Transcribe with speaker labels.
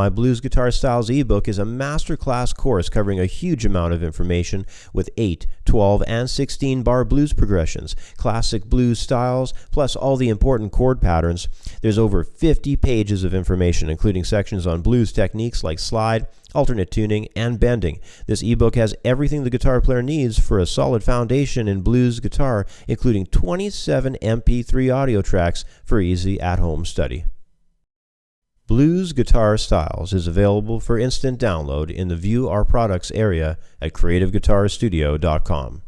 Speaker 1: My Blues Guitar Styles ebook is a masterclass course covering a huge amount of information with 8, 12, and 16-bar blues progressions, classic blues styles, plus all the important chord patterns. There's over 50 pages of information, including sections on blues techniques like slide, alternate tuning, and bending. This ebook has everything the guitar player needs for a solid foundation in blues guitar, including 27 MP3 audio tracks for easy at-home study. Blues Guitar Styles is available for instant download in the View Our Products area at creativeguitarstudio.com.